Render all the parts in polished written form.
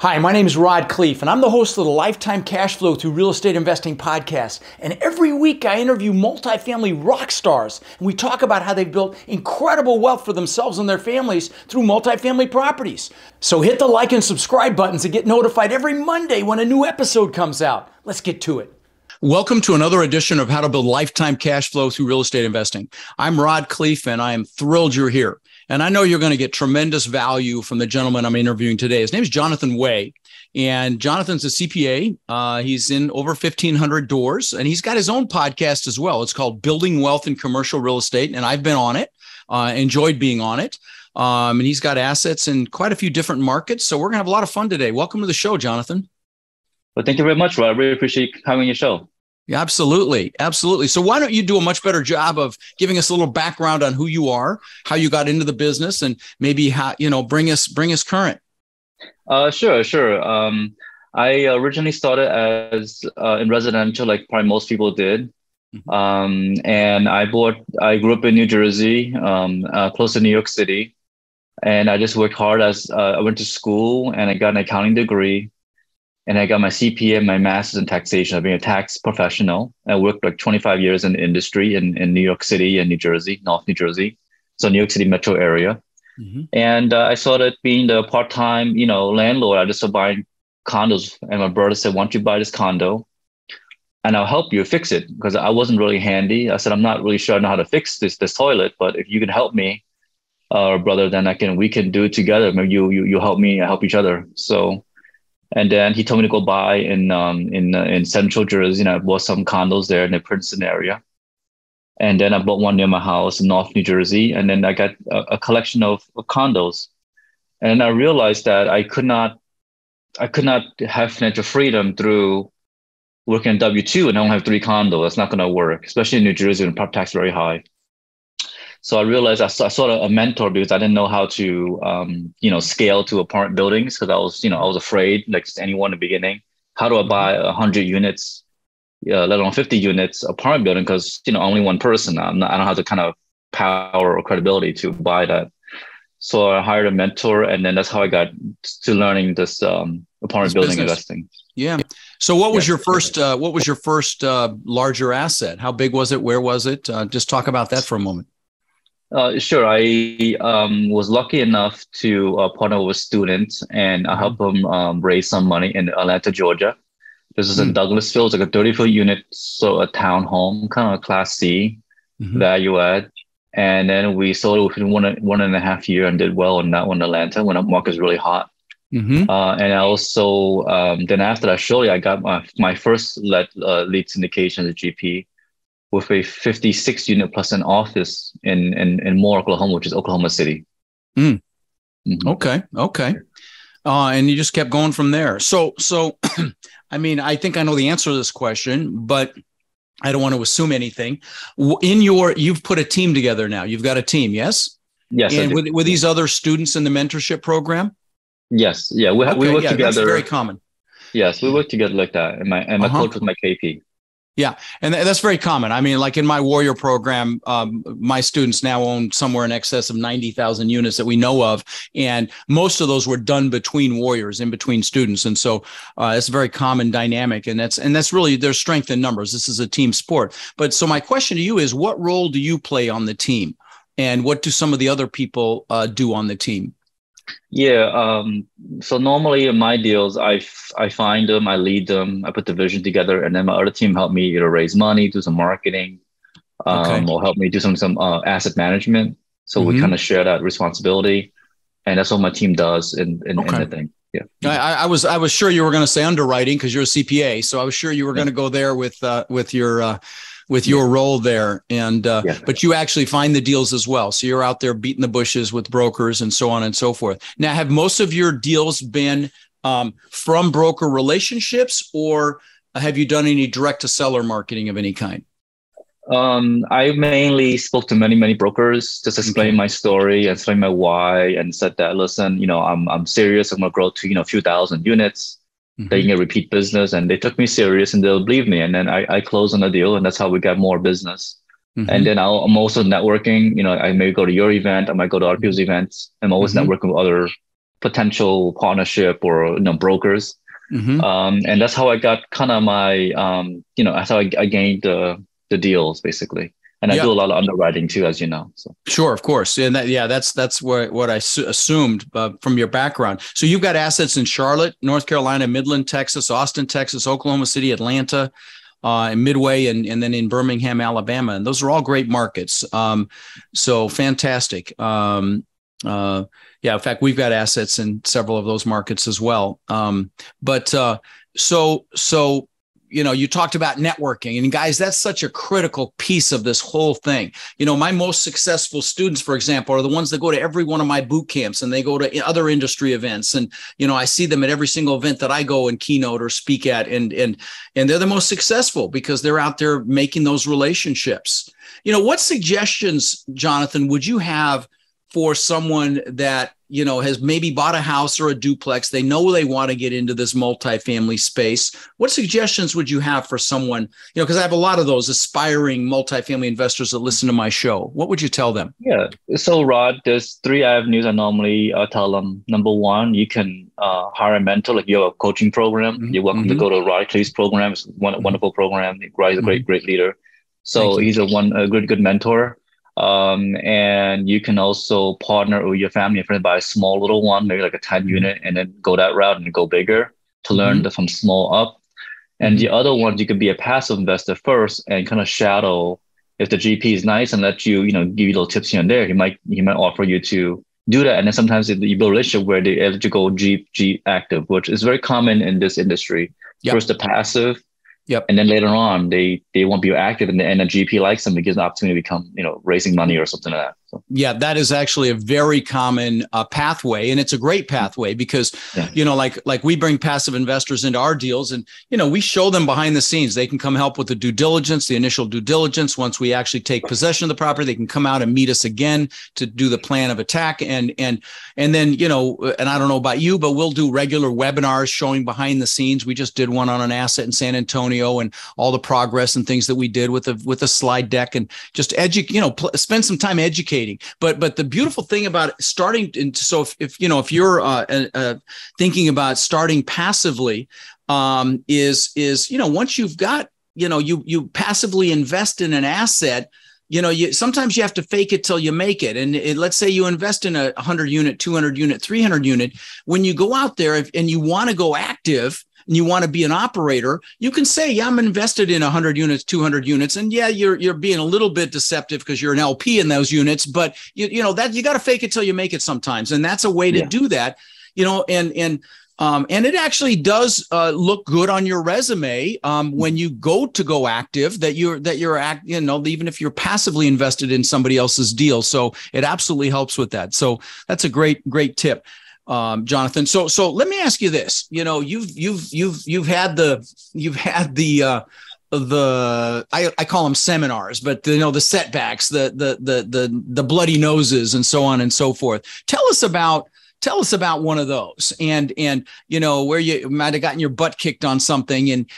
Hi, my name is Khleif, and I'm the host of the Lifetime Cash Flow Through Real Estate Investing podcast. And every week I interview multifamily rock stars, and we talk about how they've built incredible wealth for themselves and their families through multifamily properties. So hit the like and subscribe buttons to get notified every Monday when a new episode comes out. Let's get to it. Welcome to another edition of How to Build Lifetime Cash Flow Through Real Estate Investing. I'm Khleif, and I am thrilled you're here. And I know you're going to get tremendous value from the gentleman I'm interviewing today. His name is Jonathan Way. And Jonathan's a CPA. He's in over 1,500 doors, and he's got his own podcast as well. It's called Building Wealth in Commercial Real Estate. And I've been on it, enjoyed being on it. And he's got assets in quite a few different markets. So we're going to have a lot of fun today. Welcome to the show, Jonathan. Well, thank you very much, Rod. I really appreciate having your show. Yeah, absolutely. Absolutely. So why don't you do a much better job of giving us a little background on who you are, how you got into the business, and maybe how, bring us current. Sure. I originally started as in residential, like probably most people did. And I grew up in New Jersey, close to New York City. And I just worked hard I went to school and I got an accounting degree. And I got my CPA and my master's in taxation. I've been a tax professional. I worked like 25 years in the industry in New York City and New Jersey, North New Jersey. So New York City metro area. And I started being the part-time, landlord. I just started buying condos. And my brother said, why don't you buy this condo? And I'll help you fix it. Because I wasn't really handy. I said, I'm not really sure I know how to fix this toilet. But if you can help me, brother, then we can do it together. Maybe you help me, I help each other. So. And then he told me to go buy in Central Jersey, and I bought some condos there in the Princeton area. And then I bought one near my house in North New Jersey, and then I got a collection of condos. And I realized that I could not have financial freedom through working on W-2 and I don't have 3 condos. That's not going to work, especially in New Jersey when property tax is very high. So I realized I sought a mentor because I didn't know how to, scale to apartment buildings because I was afraid, like just anyone in the beginning. How do I buy 100 units, let alone 50 units apartment building? Because only one person. I don't have the kind of power or credibility to buy that. So I hired a mentor, and then that's how I got to learning this apartment building investing. Yeah. So what was your first? What was your first larger asset? How big was it? Where was it? Just talk about that for a moment. Sure. I was lucky enough to partner with students, and I helped them raise some money in Atlanta, Georgia. This is in Douglasville. It's like a 30-foot unit, so a townhome, kind of a Class C value add. And then we sold it within one and a half year and did well on that one in Atlanta when the market was really hot. And I also, then after that, shortly, I got my first lead syndication as a GP. With a 56 unit plus an office in Moore, Oklahoma, which is Oklahoma City. Okay. And you just kept going from there. So I think I know the answer to this question, but I don't want to assume anything. You've put a team together now. You've got a team, yes? Yes. And with these other students in the mentorship program? Yes. Yeah. We work together. That's very common. Yes, we work together like that. And my coach was my KP. Yeah. And that's very common. I mean, like in my Warrior program, my students now own somewhere in excess of 90,000 units that we know of. And most of those were done between Warriors, in between students. And so it's a very common dynamic. And that's really their strength in numbers. This is a team sport. But so my question to you is, what role do you play on the team? And what do some of the other people do on the team? Yeah. So normally in my deals, I find them, I lead them, I put the vision together, and then my other team help me either raise money, do some marketing, or help me do some asset management. So we kind of share that responsibility, and that's what my team does in the thing. Yeah. I was sure you were going to say underwriting because you're a CPA, so I was sure you were going to go there with your role there. And, but you actually find the deals as well. So you're out there beating the bushes with brokers and so on and so forth. Now, have most of your deals been from broker relationships, or have you done any direct to seller marketing of any kind? I mainly spoke to many brokers, just explain my story and explain my why, and said that, listen, I'm serious. I'm going to grow to, a few thousand units. They can get repeat business, and they took me serious and they'll believe me. And then I closed on the deal, and that's how we got more business. And then I'm also networking. I may go to your event, I might go to other people's events. I'm always networking with other potential partnership or brokers. And that's how I got kind of my that's how I gained the deals basically. And I do a lot of underwriting too, as you know. So sure, of course, and that's what I assumed from your background. So you've got assets in Charlotte, North Carolina, Midland, Texas, Austin, Texas, Oklahoma City, Atlanta, and Midway, and then in Birmingham, Alabama, and those are all great markets. So fantastic. In fact, we've got assets in several of those markets as well. So you talked about networking, and guys, that's such a critical piece of this whole thing. My most successful students, for example, are the ones that go to every one of my boot camps, and they go to other industry events. And, I see them at every single event that I go and keynote or speak at, and they're the most successful because they're out there making those relationships. What suggestions, Jonathan, would you have for someone that, has maybe bought a house or a duplex? They know they want to get into this multifamily space. What suggestions would you have for someone, because I have a lot of those aspiring multifamily investors that listen to my show. What would you tell them? Yeah. So Rod, there's 3 avenues I normally tell them. Number one, you can hire a mentor, like you have a coaching program. You're welcome to go to Khleif's program. It's a wonderful program. He's a great leader. So he's a good mentor. And you can also partner with your family and friends, buy a small little one, maybe like a 10 unit, and then go that route and go bigger to learn from small up. And the other one, you could be a passive investor first and kind of shadow. If the GP is nice and let you, give you little tips here and there, he might offer you to do that. And then sometimes you build a relationship where they let you go G active, which is very common in this industry. First the passive. And then later on, they won't be active, and the GP likes them. It gives an opportunity to become, raising money or something like that. So. Yeah, that is actually a very common pathway, and it's a great pathway because, like we bring passive investors into our deals, and we show them behind the scenes. They can come help with the due diligence, the initial due diligence. Once we actually take possession of the property, they can come out and meet us again to do the plan of attack, and then and I don't know about you, but we'll do regular webinars showing behind the scenes. We just did one on an asset in San Antonio, and all the progress and things that we did with a slide deck, and just spend some time educating. But the beautiful thing about starting, so if you're thinking about starting passively, is once you've got, you passively invest in an asset. Sometimes you have to fake it till you make it. And let's say you invest in a 100 unit, 200 unit, 300 unit. When you go out there and you want to go active and you want to be an operator, you can say, yeah, I'm invested in 100 units, 200 units. And yeah, you're being a little bit deceptive because you're an LP in those units, but that you got to fake it till you make it sometimes. And that's a way to do that, and it actually does look good on your resume when you go active, that you're even if you're passively invested in somebody else's deal. So it absolutely helps with that. So that's a great tip, Jonathan. So let me ask you this. You've had the I call them seminars, but the setbacks, the bloody noses, and so on and so forth. Tell us about one of those, and where you might have gotten your butt kicked on something, and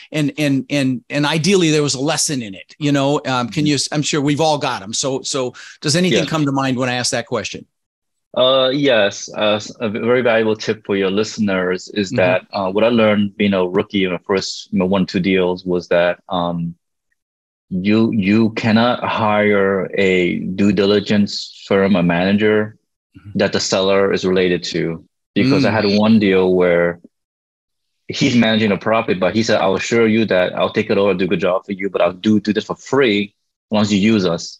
ideally there was a lesson in it. Can you? I'm sure we've all got them. So does anything come to mind when I ask that question? Yes. A very valuable tip for your listeners is that what I learned being a rookie in the first 1-2 deals was that you cannot hire a due diligence firm, a manager that the seller is related to. Because I had one deal where he's managing a property, but he said, I'll assure you that I'll take it over, do a good job for you, but I'll do this for free once you use us.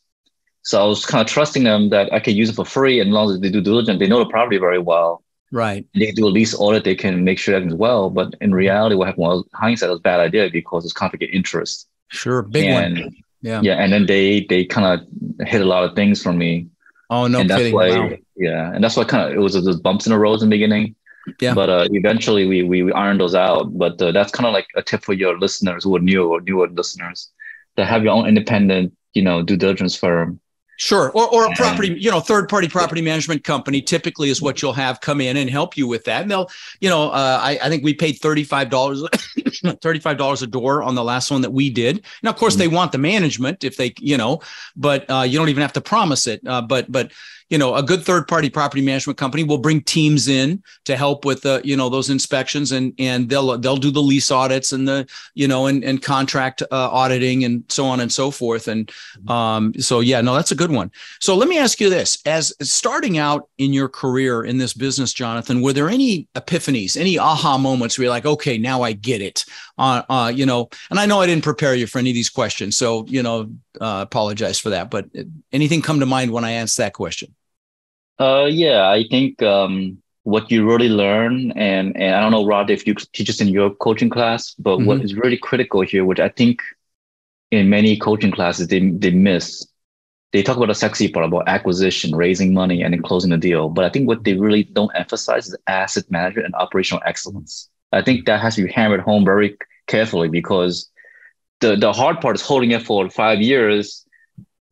So I was kind of trusting them that I could use it for free, and as long as they do diligence, they know the property very well. Right. They do a lease audit, they can make sure that as well. But in reality, what happened was, hindsight, it was a bad idea because it's conflict of interest. Sure, big one. Yeah, and then they kind of hit a lot of things from me. Oh, no kidding. Wow. Yeah, and that's why it was those bumps in the road in the beginning. Yeah. But eventually we ironed those out. But that's kind of like a tip for your listeners who are newer listeners, to have your own independent, due diligence firm. Sure. Or a property, third-party property management company typically is what you'll have come in and help you with that. And they'll, I think we paid $35 $35 a door on the last one that we did. Now, of course, they want the management if they, but you don't even have to promise it. But a good third-party property management company will bring teams in to help with those inspections, and they'll do the lease audits and the and contract auditing and so on and so forth. And that's a good one. So let me ask you this: as starting out in your career in this business, Jonathan, were there any epiphanies, any aha moments where you're like, okay, now I get it? And I know I didn't prepare you for any of these questions, so apologize for that. But anything come to mind when I asked that question? I think what you really learn, and I don't know, Rod, if you teach us in your coaching class, but what is really critical here, which I think in many coaching classes they miss, they talk about the sexy part about acquisition, raising money, and then closing the deal. But I think what they really don't emphasize is asset management and operational excellence. I think that has to be hammered home very carefully, because the hard part is holding it for 5 years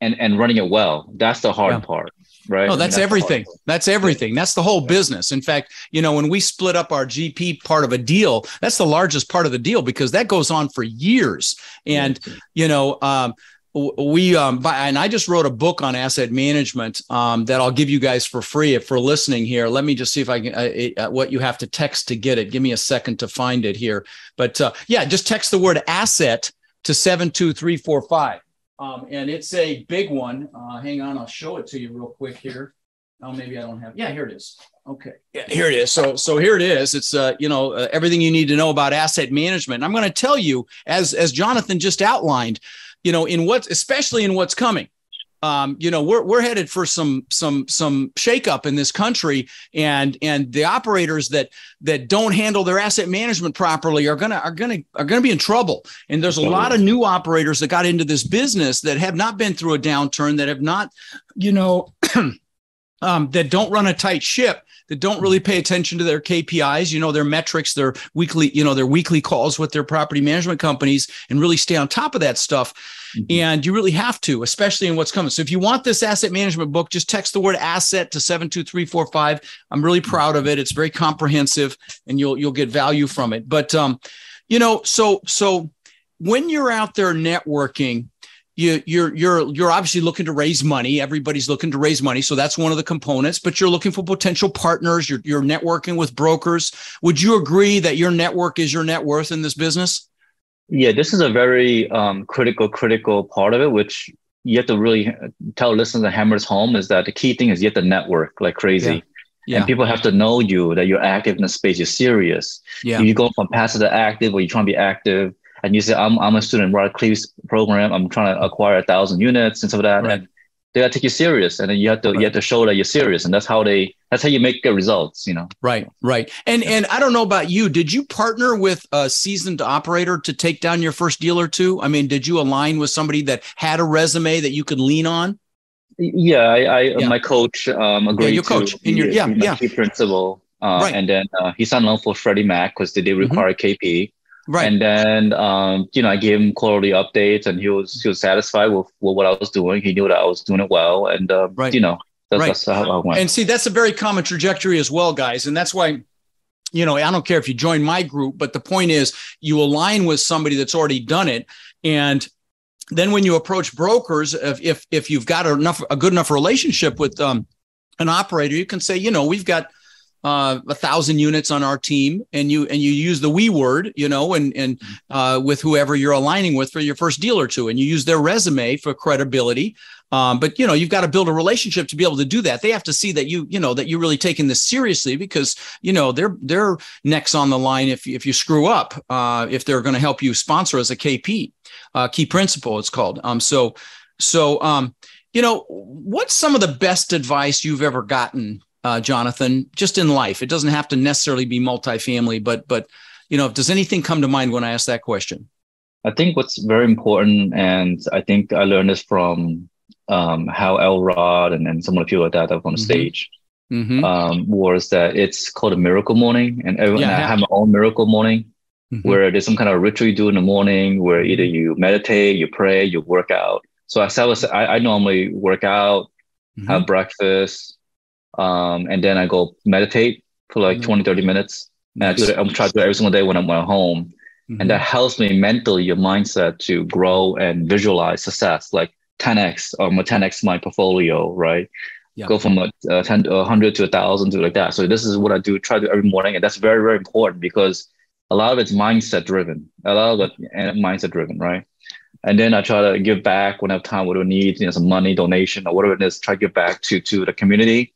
and running it well. That's the hard part. Right. No, that's everything. That's everything. That's the whole business. In fact, when we split up our GP part of a deal, that's the largest part of the deal, because that goes on for years. And, and I just wrote a book on asset management that I'll give you guys for free for listening here. Let me just see if I can, what you have to text to get it. Give me a second to find it here. But just text the word asset to 72345. And it's a big one. Hang on, I'll show it to you real quick here. Oh, maybe I don't have. Yeah, here it is. Okay, yeah, here it is. So here it is. It's everything you need to know about asset management. And I'm going to tell you, as Jonathan just outlined, especially in what's coming. We're headed for some shakeup in this country, and the operators that don't handle their asset management properly are gonna be in trouble. And there's a lot of new operators that got into this business that have not been through a downturn, that have not, that don't run a tight ship, that don't really pay attention to their KPIs, their metrics, their weekly calls with their property management companies, and really stay on top of that stuff. And you really have to, especially in what's coming. So if you want this asset management book, just text the word asset to 72345. I'm really proud of it. It's very comprehensive, and you'll get value from it. But, so when you're out there networking, you're obviously looking to raise money. Everybody's looking to raise money. So that's one of the components, but you're looking for potential partners. You're networking with brokers. Would you agree that your network is your net worth in this business? Yeah, this is a very critical part of it, which you have to really tell listeners and hammer home, is that the key thing is you have to network like crazy. Yeah. And people have to know you, that you're active in the space, you're serious. Yeah. If you go from passive to active, or you're trying to be active, and you say, I'm a student in Khleif's program, I'm trying to acquire 1,000 units and stuff like that. Right. And they got to take you serious, and then you have to show that you're serious, and that's how you make good results, Right. And I don't know about you. Did you partner with a seasoned operator to take down your first deal or two? I mean, did you align with somebody that had a resume that you could lean on? Yeah, my coach agreed. Your coach to be key principal, right. And then he signed on for Freddie Mac because they require KP. Right. And then, I gave him quarterly updates, and he was satisfied with what I was doing. He knew that I was doing it well. And, that's how it went. And see, that's a very common trajectory as well, guys. And that's why, I don't care if you join my group, but the point is you align with somebody that's already done it. And then when you approach brokers, if you've got a good enough relationship with an operator, you can say, we've got 1,000 units on our team, and you use the we word, and with whoever you're aligning with for your first deal or two, and you use their resume for credibility. But you've got to build a relationship to be able to do that. They have to see that that you're really taking this seriously, because their neck's on the line if you screw up, if they're going to help you sponsor as a KP, key principal, it's called. What's some of the best advice you've ever gotten, Jonathan, just in life? It doesn't have to necessarily be multifamily, but does anything come to mind when I ask that question? I think what's very important, and I think I learned this from how Elrod and some of the people like that on the stage, was that it's called a miracle morning, and I have my own miracle morning, where there's some kind of ritual you do in the morning, where either you meditate, you pray, you work out. So I normally work out, have breakfast, and then I go meditate for like 20, 30 minutes. And I'm trying to do it every single day when I'm at home. And that helps me mentally, your mindset to grow and visualize success, like 10x or 10x my portfolio, right? Yeah. Go from 100 to 1,000 to like that. So this is what I do, try to do every morning. And that's very, very important because a lot of it's mindset driven, right? And then I try to give back when I have time, whatever needs, some money, donation, or whatever it is, try to give back to the community,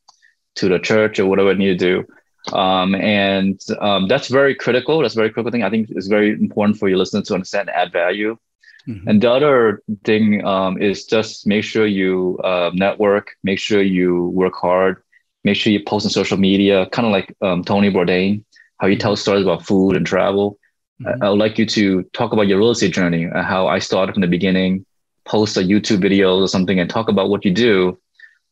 to the church, or whatever I need to do. That's very critical. That's a very critical thing. I think it's very important for your listeners to understand and add value. And the other thing is just make sure you network, make sure you work hard, make sure you post on social media, kind of like Tony Bourdain, how you tell stories about food and travel. I would like you to talk about your real estate journey, how I started from the beginning, post a YouTube video or something and talk about what you do.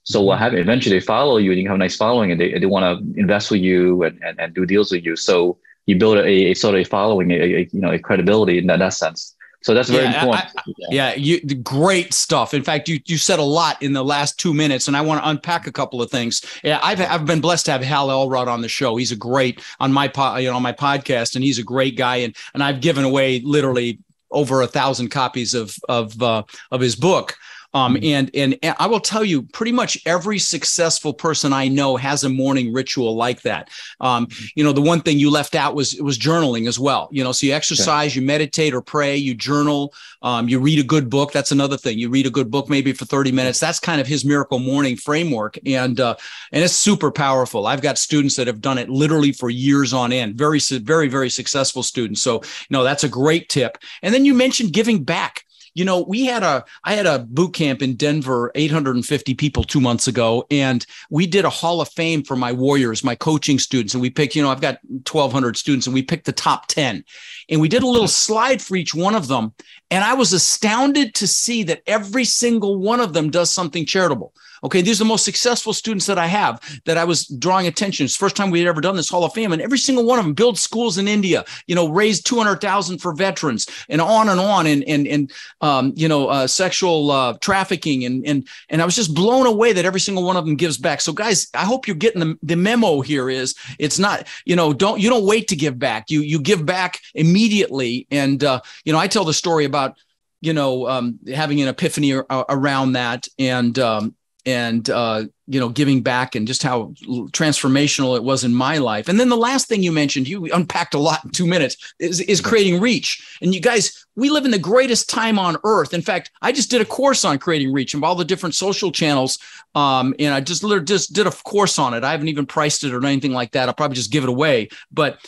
So what happens, eventually they follow you and you have a nice following and they want to invest with you and do deals with you. So you build a sort of a following, a credibility in that sense. So that's very important. Great stuff. In fact, you said a lot in the last 2 minutes, and I want to unpack a couple of things. Yeah, I've been blessed to have Hal Elrod on the show. He's a great on my podcast, and he's a great guy. And I've given away literally over 1,000 copies of his book. And I will tell you, pretty much every successful person I know has a morning ritual like that. The one thing you left out was journaling as well. So you exercise, you meditate or pray, you journal, you read a good book. That's another thing. You read a good book maybe for 30 minutes. That's kind of his miracle morning framework, and it's super powerful. I've got students that have done it literally for years on end. Very, very, very successful students. So that's a great tip. And then you mentioned giving back. I had a boot camp in Denver, 850 people 2 months ago, and we did a Hall of Fame for my warriors, my coaching students. And we picked, I've got 1,200 students, and we picked the top 10. And we did a little slide for each one of them. And I was astounded to see that every single one of them does something charitable. Okay, these are the most successful students that I have that I was drawing attention. It's the first time we had ever done this Hall of Fame, and every single one of them build schools in India, raised 200,000 for veterans, and on, and sexual trafficking, and I was just blown away that every single one of them gives back. So, guys, I hope you're getting the memo here. Is it's not don't wait to give back. You give back immediately, and I tell the story about having an epiphany around that, and giving back and just how transformational it was in my life. And then the last thing you mentioned, you unpacked a lot in 2 minutes, is creating reach. And you guys, we live in the greatest time on earth. In fact, I just did a course on creating reach and all the different social channels. And I just did a course on it. I haven't even priced it or anything like that. I'll probably just give it away. But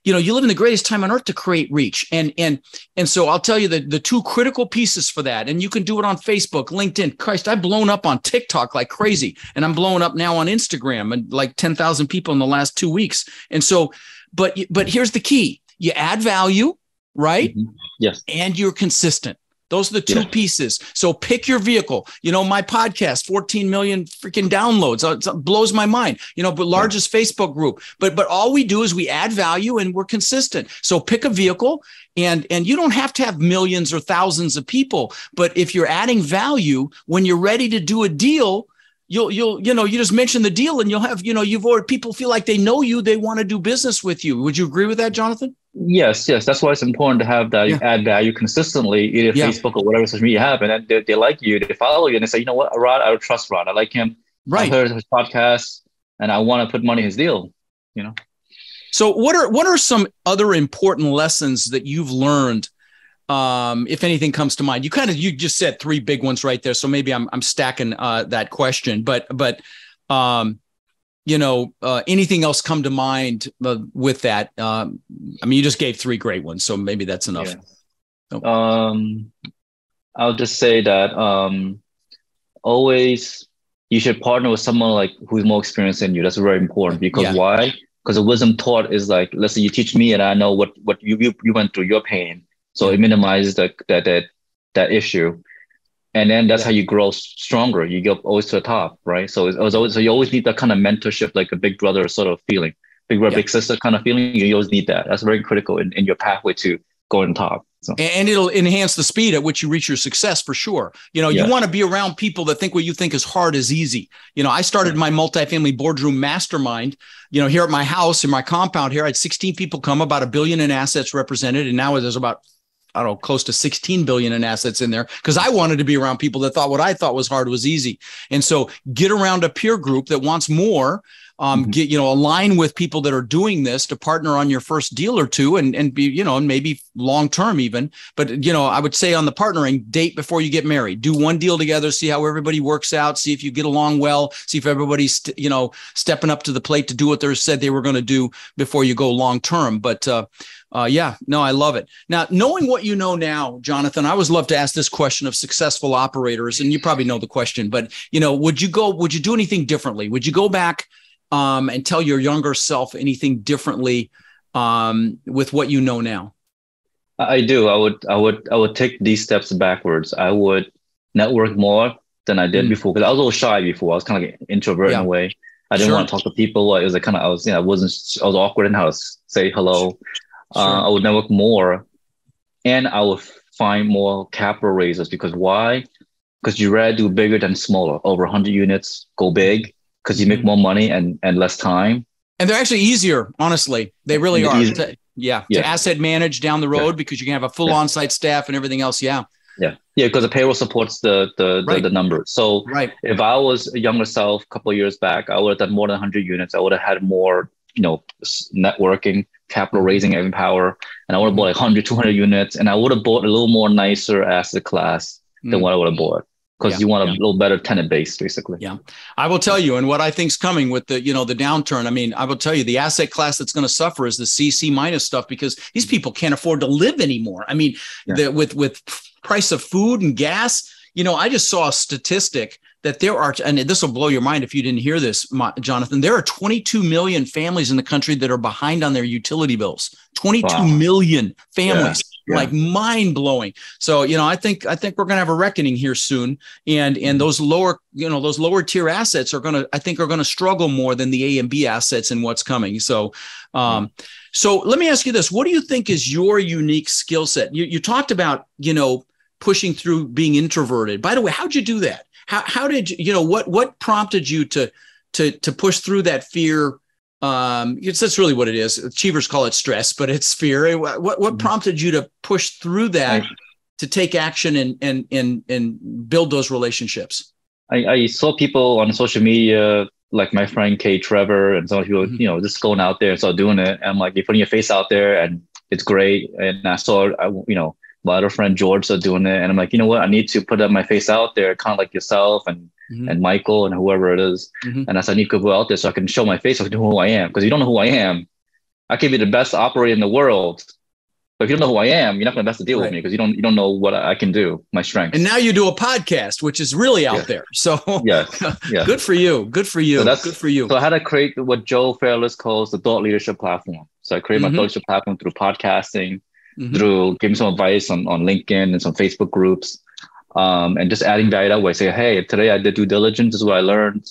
you live in the greatest time on earth to create reach. And so I'll tell you the two critical pieces for that. And you can do it on Facebook, LinkedIn. Christ, I've blown up on TikTok like crazy. And I'm blowing up now on Instagram and like 10,000 people in the last 2 weeks. And so, but here's the key. You add value, right? Yes. And you're consistent. Those are the two pieces. So pick your vehicle. My podcast, 14 million freaking downloads. It blows my mind. But largest Facebook group. But all we do is we add value and we're consistent. So pick a vehicle, and you don't have to have millions or thousands of people. But if you're adding value, when you're ready to do a deal, you just mention the deal, and you'll have, you've already, people feel like they know you, they want to do business with you. Would you agree with that, Jonathan? Yes. That's why it's important to have that add value consistently, either Facebook or whatever social media you have, and then they like you, they follow you, and they say, you know what, Rod, I would trust Rod. I like him. Right. I heard his podcast, and I want to put money in his deal. So what are some other important lessons that you've learned? If anything comes to mind, you just said three big ones right there. So maybe I'm stacking that question, but anything else come to mind with that? You just gave three great ones, so maybe that's enough. Yeah. I'll just say that always you should partner with someone who's more experienced than you. That's very important because why? Because the wisdom taught is let's say you teach me and I know what you went through, your pain. So it minimizes that issue, and then that's how you grow stronger. You go always to the top, right? So you always need that kind of mentorship, like a big brother sort of feeling, big brother, big sister kind of feeling. You always need that. That's very critical in your pathway to going top. So. And it'll enhance the speed at which you reach your success for sure. You want to be around people that think what you think is hard is easy. I started my multifamily boardroom mastermind, here at my house in my compound here. I had 16 people come, about $1 billion in assets represented. And now there's about, I don't know, close to 16 billion in assets in there, because I wanted to be around people that thought what I thought was hard was easy. And so get around a peer group that wants more. Align with people that are doing this to partner on your first deal or two and be, and maybe long term even. But, I would say on the partnering, date before you get married. Do one deal together, see how everybody works out, see if you get along well, see if everybody's, stepping up to the plate to do what they said they were going to do before you go long term. But I love it. Now, knowing what you know now, Jonathan, I always love to ask this question of successful operators, and you probably know the question, but, would you do anything differently? Would you go back and tell your younger self anything differently with what you know now? I do. I would take these steps backwards. I would network more than I did before, because I was a little shy before. I was kind of like an introvert in a way. I didn't want to talk to people. It was like kind of, I was awkward in how to say hello. I would network more, and I would find more capital raisers. Because why? Because you rather do bigger than smaller. Over 100 units, go big, because you make more money and less time. And they're actually easier, honestly. They really are. To asset manage down the road, because you can have a full on-site staff and everything else. Yeah, because the payroll supports the numbers. So if I was a younger self a couple of years back, I would have done more than 100 units. I would have had more, networking, capital raising, and power. And I would have bought like 100, 200 units. And I would have bought a little more nicer asset class than what I would have bought. Because you want a little better tenant base, basically. Yeah, I will tell you, and what I think's coming with the, the downturn. I mean, I will tell you, the asset class that's going to suffer is the CC minus stuff, because these people can't afford to live anymore. I mean, with price of food and gas, I just saw a statistic that there are, and this will blow your mind if you didn't hear this, Jonathan, there are 22 million families in the country that are behind on their utility bills. 22 million families. Like mind blowing. So, I think we're going to have a reckoning here soon. And those lower tier assets are going to struggle more than the A and B assets in what's coming. So, so let me ask you this. What do you think is your unique skill set? You talked about, pushing through being introverted. By the way, how'd you do that? How did you, what prompted you to push through that fear? That's really what it is. Achievers call it stress, but it's fear. What prompted you to push through that, to take action and build those relationships? I saw people on social media, like my friend Kay Trevor, and some people, just going out there and start doing it. And I'm like, you're putting your face out there, and it's great. And I saw, my other friend George are doing it, and I'm like, you know what? I need to put my face out there, kind of like yourself and Michael and whoever it is. And I said, I need to go out there so I can show my face, so I can know who I am. Because you don't know who I am, I can be the best operator in the world, but if you don't know who I am, you're not going to best to deal with me, because you don't know what I can do, my strengths. And now you do a podcast, which is really out there. So good for you. Good for you. So good for you. So I had to create what Joe Fairless calls the thought leadership platform. So I created my thought leadership platform through podcasting, through giving some advice on LinkedIn and some Facebook groups. And just adding value that way. Say, hey, today I did due diligence. This is what I learned.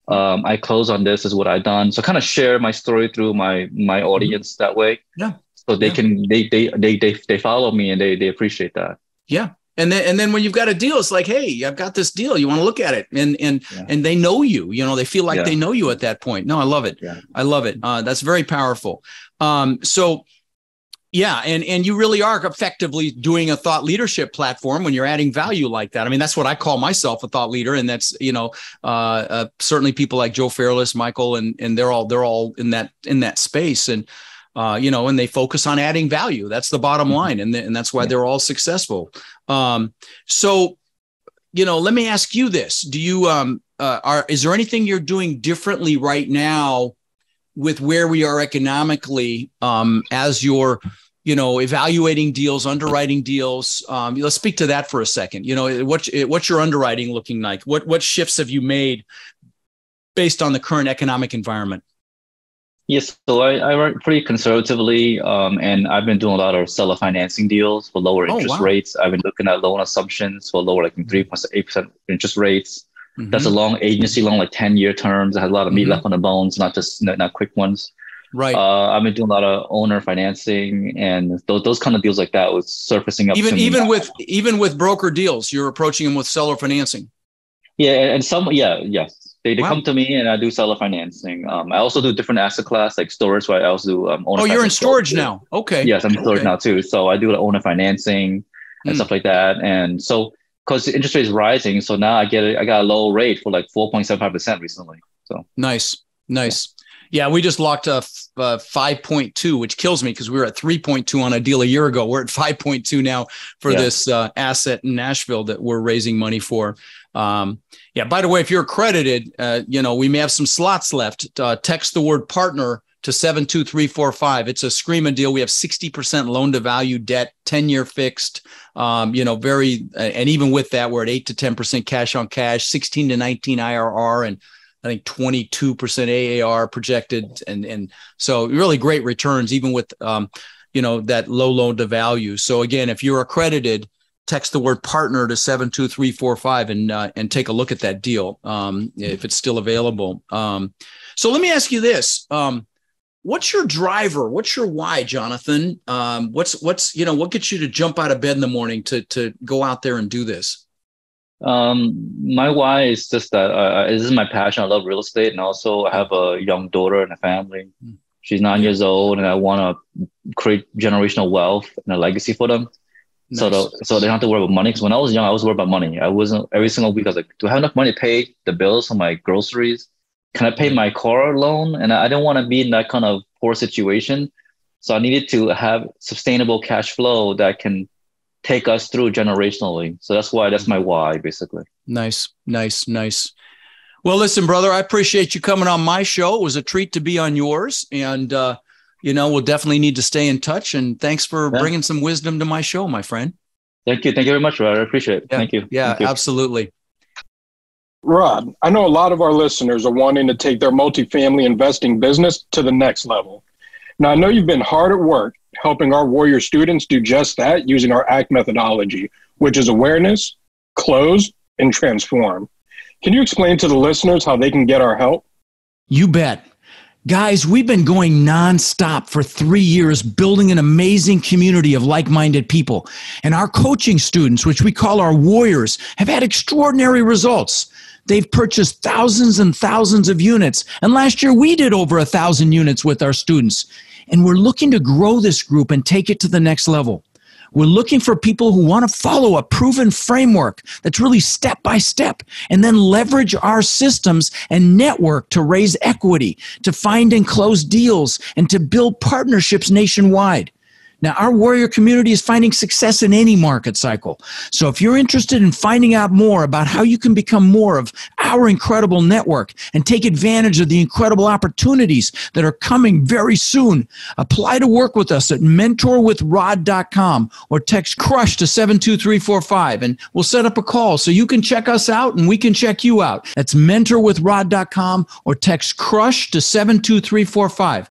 I closed on this. This is what I done. So kind of share my story through my audience that way. Yeah. So they can they follow me, and they appreciate that. Yeah. And then when you've got a deal, it's like, hey, I've got this deal. You want to look at it, and they know you. They feel like they know you at that point. No, I love it. Yeah. I love it. That's very powerful. So. Yeah. And you really are effectively doing a thought leadership platform when you're adding value like that. I mean, that's what I call myself, a thought leader. And that's, certainly people like Joe Fairless, Michael, and they're all in that space. And, and they focus on adding value. That's the bottom line. And that's why they're all successful. So, let me ask you this. Do you, is there anything you're doing differently right now with where we are economically, as you're, evaluating deals, underwriting deals? Let's speak to that for a second. What's your underwriting looking like? What shifts have you made based on the current economic environment? Yes, so I work pretty conservatively, and I've been doing a lot of seller financing deals for lower interest rates. I've been looking at loan assumptions for lower, like 3.8% interest rates. That's a long agency loan, like 10-year terms. That has a lot of meat left on the bones, not quick ones. Right. I've been doing a lot of owner financing and those kind of deals like that was surfacing up. Even with broker deals, you're approaching them with seller financing. Yeah, and yes. They come to me and I do seller financing. I also do different asset class like storage, right? I also do owner. Oh, you're in storage now. Okay. Yes, I'm in storage now too. So I do the owner financing and stuff like that. And so because the interest rate is rising, so now I got a low rate for like 4.75% recently. So nice. Yeah, we just locked 5.2, which kills me because we were at 3.2 on a deal a year ago. We're at 5.2 now for this asset in Nashville that we're raising money for. By the way, if you're accredited, we may have some slots left. Text the word partner to 72345. It's a screaming deal. We have 60% loan to value debt, 10-year fixed, and even with that, we're at 8 to 10% cash on cash, 16 to 19 IRR, and I think 22% AAR projected. And so really great returns, even with, that low loan to value. So again, if you're accredited, text the word partner to 72345 and take a look at that deal if it's still available. So let me ask you this. What's your driver? What's your why, Jonathan? What gets you to jump out of bed in the morning to go out there and do this? My why is just that this is my passion. I love real estate, and also I have a young daughter and a family. She's 9 years old, and I want to create generational wealth and a legacy for them. Nice. So they don't have to worry about money. Because when I was young, I was worried about money. I wasn't every single week. I was like, do I have enough money to pay the bills for my groceries? Can I pay my car loan? And I don't want to be in that kind of poor situation. So I needed to have sustainable cash flow that can take us through generationally. So that's my why, basically. Nice. Well, listen, brother, I appreciate you coming on my show. It was a treat to be on yours. And, we'll definitely need to stay in touch. And thanks for bringing some wisdom to my show, my friend. Thank you. Thank you very much, Rod. I appreciate it. Yeah. Thank you. Yeah, Thank you. Absolutely. Rod, I know a lot of our listeners are wanting to take their multifamily investing business to the next level. Now, I know you've been hard at work helping our Warrior students do just that using our ACT methodology, which is awareness, close, and transform. Can you explain to the listeners how they can get our help? You bet. Guys, we've been going nonstop for 3 years, building an amazing community of like-minded people. And our coaching students, which we call our Warriors, have had extraordinary results. They've purchased thousands and thousands of units. And last year, we did over 1,000 units with our students. And we're looking to grow this group and take it to the next level. We're looking for people who want to follow a proven framework that's really step by step, and then leverage our systems and network to raise equity, to find and close deals, and to build partnerships nationwide. Now, our Warrior community is finding success in any market cycle. So if you're interested in finding out more about how you can become more of our incredible network and take advantage of the incredible opportunities that are coming very soon, apply to work with us at mentorwithrod.com or text CRUSH to 72345, and we'll set up a call so you can check us out and we can check you out. That's mentorwithrod.com or text CRUSH to 72345.